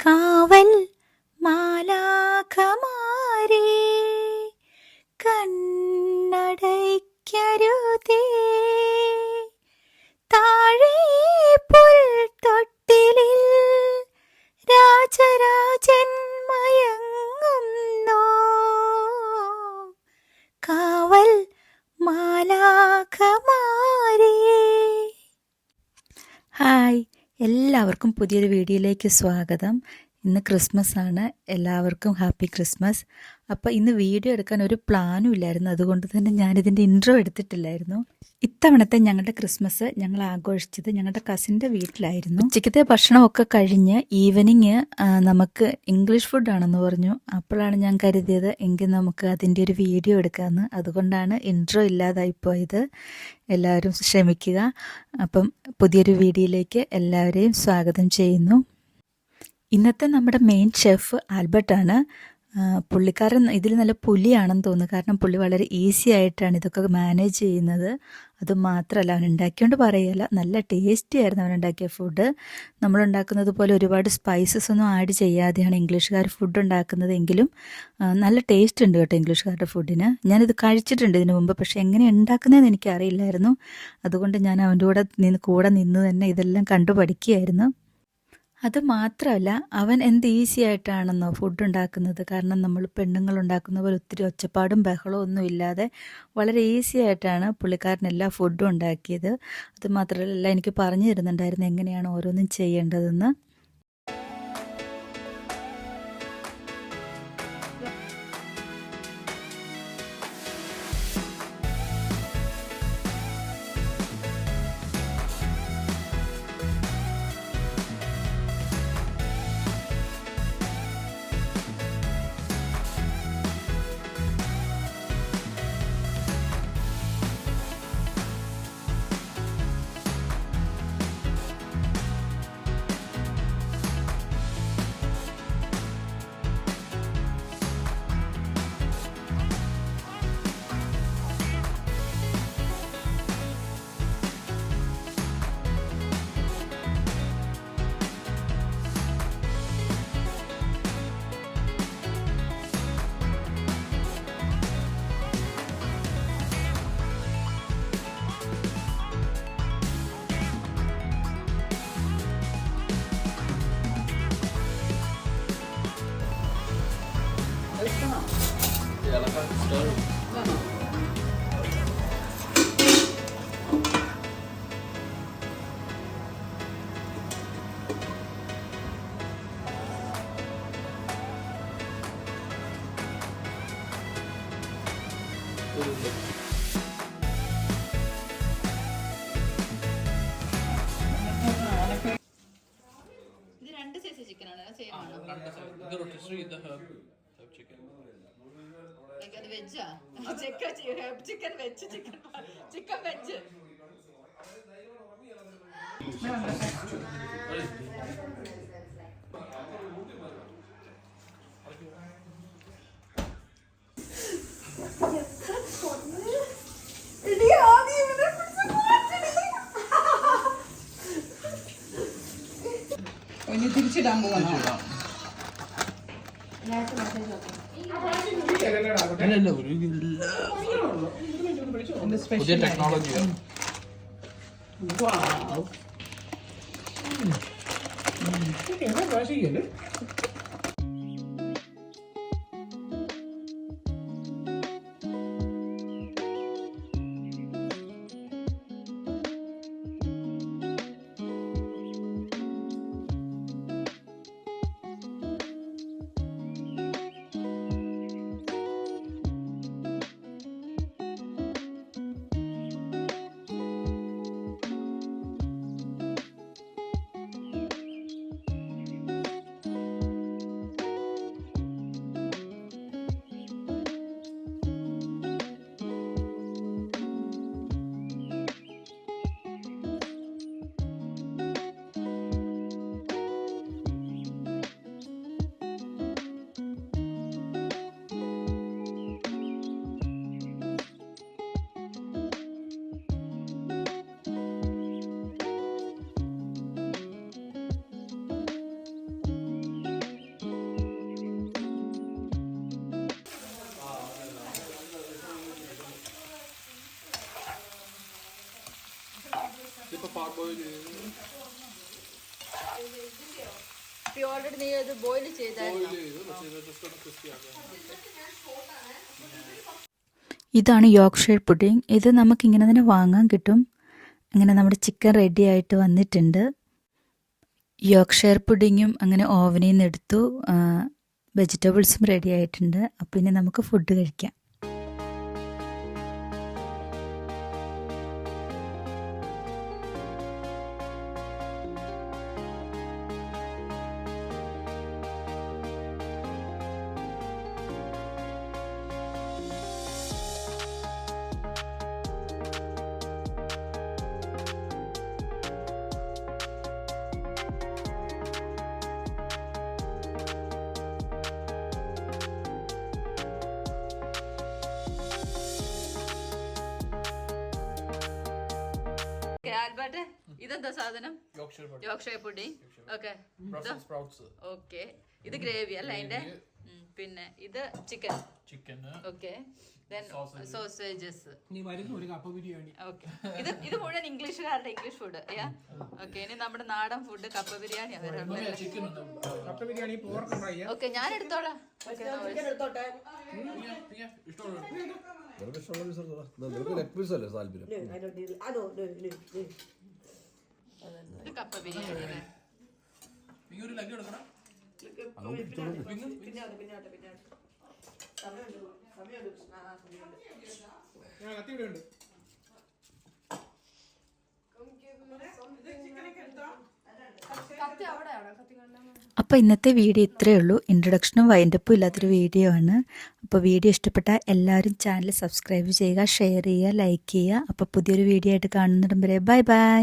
കാവൽ മാലാഖമാരേ കണ്ണടയ്ക്കരുതേ, താഴെ പുൽത്തൊട്ടിലിൽ രാജരാജൻ മയങ്ങുന്നു. കാവൽ മാലാഖമാരേ. ഹായ്, എല്ലാവർക്കും പുതിയൊരു വീഡിയോയിലേക്ക് സ്വാഗതം. ഇന്ന് ക്രിസ്മസ് ആണ്. എല്ലാവർക്കും ഹാപ്പി ക്രിസ്മസ്. അപ്പോൾ ഇന്ന് വീഡിയോ എടുക്കാൻ ഒരു പ്ലാനും ഇല്ലായിരുന്നു, അതുകൊണ്ട് തന്നെ ഞാനിതിൻ്റെ ഇൻട്രോ എടുത്തിട്ടില്ലായിരുന്നു. ഇത്തവണത്തെ ഞങ്ങളുടെ ക്രിസ്മസ് ഞങ്ങൾ ആഘോഷിച്ചത് ഞങ്ങളുടെ കസിൻ്റെ വീട്ടിലായിരുന്നു. ഉച്ചയ്ക്കത്തെ ഭക്ഷണമൊക്കെ കഴിഞ്ഞ് ഈവനിങ് നമുക്ക് ഇംഗ്ലീഷ് ഫുഡാണെന്ന് പറഞ്ഞു. അപ്പോഴാണ് ഞാൻ കരുതിയത് എങ്കിൽ നമുക്ക് അതിൻ്റെ ഒരു വീഡിയോ എടുക്കാമെന്ന്. അതുകൊണ്ടാണ് ഇൻട്രോ ഇല്ലാതായിപ്പോയത്. എല്ലാവരും ക്ഷമിക്കുക. അപ്പം പുതിയൊരു വീഡിയോയിലേക്ക് എല്ലാവരെയും സ്വാഗതം ചെയ്യുന്നു. ഇന്നത്തെ നമ്മുടെ മെയിൻ ഷെഫ് ആൽബർട്ടാണ്. പുള്ളിക്കാരൻ ഇതിൽ നല്ല പുലിയാണെന്ന് തോന്നുന്നു. കാരണം പുള്ളി വളരെ ഈസി ആയിട്ടാണ് ഇതൊക്കെ മാനേജ് ചെയ്യുന്നത്. അതുമാത്രമല്ല, അവൻ ഉണ്ടാക്കിയോണ്ട് പറയുകയല്ല, നല്ല ടേസ്റ്റി ആയിരുന്നു അവൻ ഉണ്ടാക്കിയ ഫുഡ്. നമ്മളുണ്ടാക്കുന്നത് പോലെ ഒരുപാട് സ്പൈസസ് ഒന്നും ആഡ് ചെയ്യാതെയാണ് ഇംഗ്ലീഷുകാർ ഫുഡ് ഉണ്ടാക്കുന്നതെങ്കിലും നല്ല ടേസ്റ്റ് ഉണ്ട് കേട്ടോ ഇംഗ്ലീഷുകാരുടെ ഫുഡിന്. ഞാനിത് കഴിച്ചിട്ടുണ്ട് ഇതിനു മുമ്പ്, പക്ഷേ എങ്ങനെ ഉണ്ടാക്കുന്നതെന്ന് എനിക്കറിയില്ലായിരുന്നു. അതുകൊണ്ട് ഞാൻ അവൻ്റെ കൂടെ നിന്ന് തന്നെ ഇതെല്ലാം കണ്ടു പഠിക്കുകയായിരുന്നു. അത് മാത്രമല്ല, അവൻ എന്ത് ഈസി ആയിട്ടാണെന്നോ ഫുഡ് ഉണ്ടാക്കുന്നത്. കാരണം നമ്മൾ പെണ്ണുങ്ങൾ ഉണ്ടാക്കുന്ന പോലെ ഒത്തിരി ഒച്ചപ്പാടും ബഹളവും ഒന്നും ഇല്ലാതെ വളരെ ഈസി ആയിട്ടാണ് പുള്ളിക്കാരൻ എല്ലാ ഫുഡും ഉണ്ടാക്കിയത്. അത് മാത്രമല്ല, എനിക്ക് പറഞ്ഞു തരുന്നുണ്ടായിരുന്നു എങ്ങനെയാണ് ഓരോന്നും ചെയ്യേണ്ടതെന്ന്. ഇത് രണ്ട് സൈസ് ചിക്കനാണ്. അത് വെജാ? Chicken veg, chicken veg. ഇനി തിരിച്ചിടാൻ പോകണം. പുതിയ ടെക്നോളജിയാണ്. ഓൾറെഡി നീ ഇത് ബോയിൽ ചെയ്തായിരുന്നു. ഇതാണ് യോർക്ക്ഷയർ പുഡിംഗ്. ഇത് നമുക്കിങ്ങനെ തന്നെ വാങ്ങാൻ കിട്ടും. അങ്ങനെ നമ്മുടെ ചിക്കൻ റെഡി ആയിട്ട് വന്നിട്ടുണ്ട്. യോർക്ക്ഷയർ പുഡിങ്ങും അങ്ങനെ ഓവനിൽ നിന്ന് എടുത്തു. വെജിറ്റബിൾസും റെഡി ആയിട്ടുണ്ട്. അപ്പോൾ ഇനി നമുക്ക് ഫുഡ് കഴിക്കാം. ആൽബർട്ട്, ഇതെന്താ സാധനം? Yorkshire pudding. Okay, okay. ഇത് ഗ്രേവി അല്ല അതിന്റെ. പിന്നെ ഇത് ചിക്കൻ. Okay, sausages. ഓക്കെ, ഇത് മുഴുവൻ ഇംഗ്ലീഷുകാരുടെ ഇംഗ്ലീഷ് ഫുഡ്. ഓക്കെ, ഇനി നമ്മുടെ നാടൻ ഫുഡ് കപ്പ ബിരിയാണി. ഓക്കെ, ഞാൻ എടുത്തോളാം. ഇത് കപ്പ ബിരിയാണി അല്ലേ? അപ്പോൾ ഇന്നത്തെ വീഡിയോ ഇത്രയേ ഉള്ളൂ. ഇൻട്രൊഡക്ഷനും വൈൻഡപ്പും ഇല്ലാത്തൊരു വീഡിയോ ആണ്. അപ്പോൾ വീഡിയോ ഇഷ്ടപ്പെട്ടാൽ എല്ലാവരും ചാനൽ സബ്സ്ക്രൈബ് ചെയ്യുക, ഷെയർ ചെയ്യുക, ലൈക്ക് ചെയ്യുക. അപ്പോൾ പുതിയൊരു വീഡിയോ ആയിട്ട് കാണുന്നിടം വരെ ബൈ ബൈ.